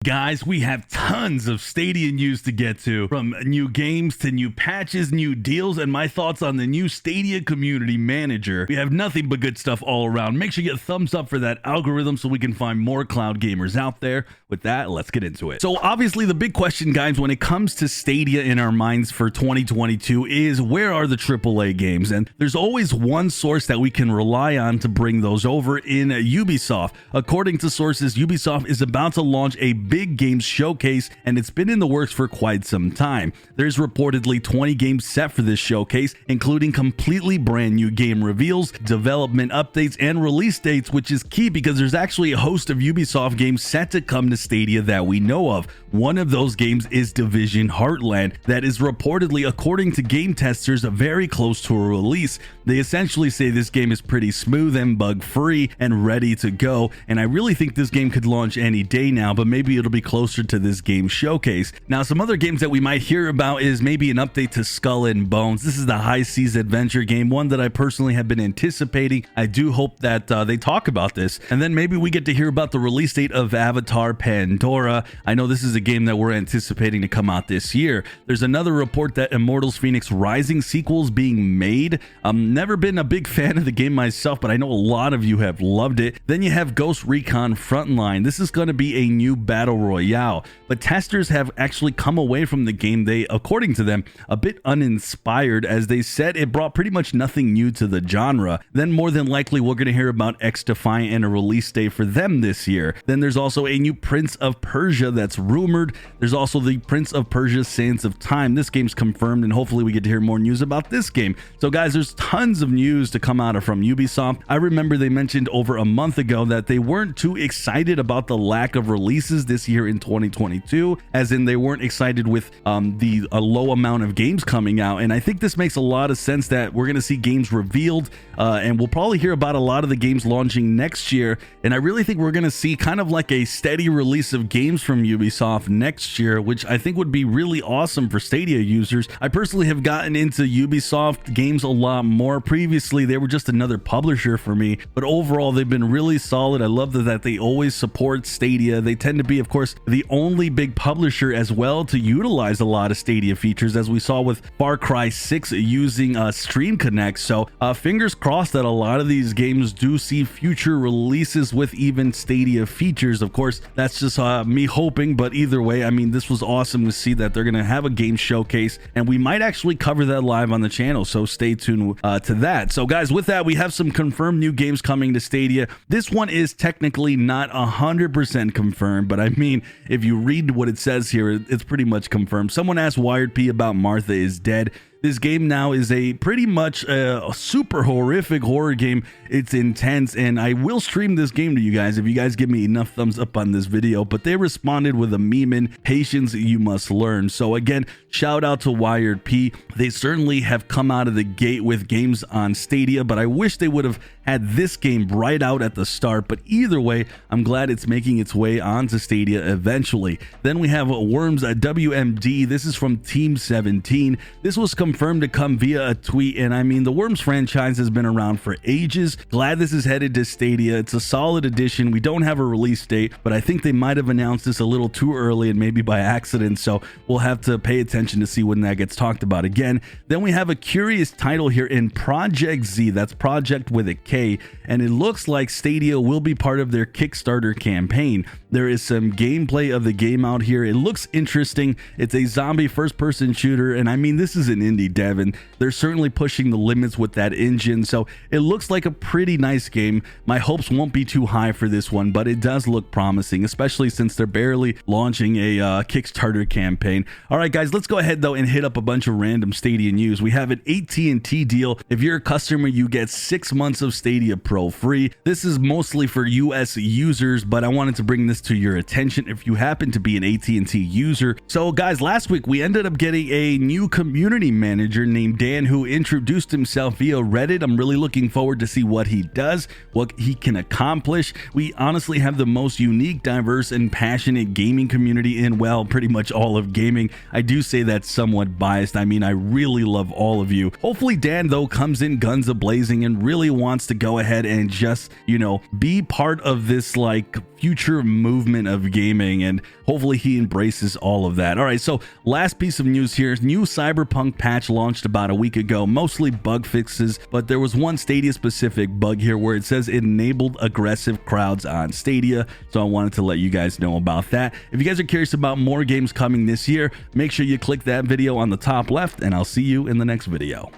Guys, we have tons of Stadia news to get to, from new games to new patches, new deals, and my thoughts on the new Stadia community manager. We have nothing but good stuff all around. Make sure you get a thumbs up for that algorithm so we can find more cloud gamers out there. With that, let's get into it. So obviously the big question, guys, when it comes to Stadia in our minds for 2022 is, where are the AAA games? And there's always one source that we can rely on to bring those over in Ubisoft. According to sources, Ubisoft is about to launch a big games showcase, and it's been in the works for quite some time. There's reportedly 20 games set for this showcase, including completely brand new game reveals, development updates, and release dates, which is key because there's actually a host of Ubisoft games set to come to Stadia that we know of. One of those games is Division Heartland, that is reportedly, according to game testers, very close to a release. They essentially say this game is pretty smooth and bug-free and ready to go, and I really think this game could launch any day now, but maybe it'll be closer to this game showcase. Now, some other games that we might hear about is maybe an update to Skull and Bones. This is the high seas adventure game, one that I personally have been anticipating. I do hope that they talk about this, and then maybe we get to hear about the release date of Avatar Pandora. I know this is a game that we're anticipating to come out this year. There's another report that Immortals Fenyx Rising sequels being made. Never been a big fan of the game myself, but I know a lot of you have loved it. Then you have Ghost Recon Frontline. This is going to be a new battle royale, but testers have actually come away from the game, according to them, a bit uninspired, as they said it brought pretty much nothing new to the genre. Then more than likely we're going to hear about X Defiant and a release date for them this year. Then there's also a new Prince of Persia that's rumored. There's also the Prince of Persia Sands of Time. This game's confirmed, and hopefully we get to hear more news about this game. So guys, there's tons of news to come out from Ubisoft. I remember they mentioned over a month ago that they weren't too excited about the lack of releases this year in 2022, as in they weren't excited with the low amount of games coming out. And I think this makes a lot of sense that we're going to see games revealed, and we'll probably hear about a lot of the games launching next year. And I really think we're going to see kind of like a steady release of games from Ubisoft next year, which I think would be really awesome for Stadia users. I personally have gotten into Ubisoft games a lot more. Previously, they were just another publisher for me, but overall they've been really solid. I love that they always support Stadia. They tend to be, of course, the only big publisher as well to utilize a lot of Stadia features, as we saw with Far Cry 6 using Stream Connect. So fingers crossed that a lot of these games do see future releases with even Stadia features. Of course, that's just me hoping, but either way, I mean, this was awesome to see that they're going to have a game showcase, and we might actually cover that live on the channel, so stay tuned to that. So guys, with that, we have some confirmed new games coming to Stadia. This one is technically not 100% confirmed, but I mean, if you read what it says here, it's pretty much confirmed. Someone asked Wired P about Martha is Dead. This game now is a pretty much a super horrific horror game. It's intense, and I will stream this game to you guys if you guys give me enough thumbs up on this video. But they responded with a meme in patience you must learn. So again, shout out to Wired P. They certainly have come out of the gate with games on Stadia, but I wish they would have had this game right out at the start. But either way, I'm glad it's making its way onto Stadia eventually. Then we have Worms WMD. This is from Team 17. This was confirmed to come via a tweet, and I mean, the Worms franchise has been around for ages. Glad this is headed to Stadia. It's a solid addition. We don't have a release date, but I think they might have announced this a little too early and maybe by accident, so we'll have to pay attention to see when that gets talked about again. Then we have a curious title here in Project Z. That's Project with a K, and it looks like Stadia will be part of their Kickstarter campaign. There is some gameplay of the game out here. It looks interesting. It's a zombie first-person shooter, and I mean, this is an indie dev, and they're certainly pushing the limits with that engine, so it looks like a pretty nice game. My hopes won't be too high for this one, but it does look promising, especially since they're barely launching a Kickstarter campaign. All right, guys, let's go ahead though and hit up a bunch of random Stadia news. We have an AT&T deal. If you're a customer, you get 6 months of Stadia Pro free. This is mostly for US users, but I wanted to bring this to your attention if you happen to be an AT&T user. So guys, last week we ended up getting a new community manager named Dan, who introduced himself via Reddit. I'm really looking forward to see what he does, what he can accomplish. We honestly have the most unique, diverse, and passionate gaming community in, well, pretty much all of gaming. I do say that's somewhat biased. I mean, I really love all of you. Hopefully Dan, though, comes in guns a-blazing and really wants to go ahead and just, you know, be part of this like future movement of gaming, and hopefully he embraces all of that. All right, so last piece of news here. New Cyberpunk patch launched about a week ago, mostly bug fixes, but there was one Stadia specific bug here where it says it enabled aggressive crowds on Stadia, so I wanted to let you guys know about that. If you guys are curious about more games coming this year, make sure you click that video on the top left, and I'll see you in the next video.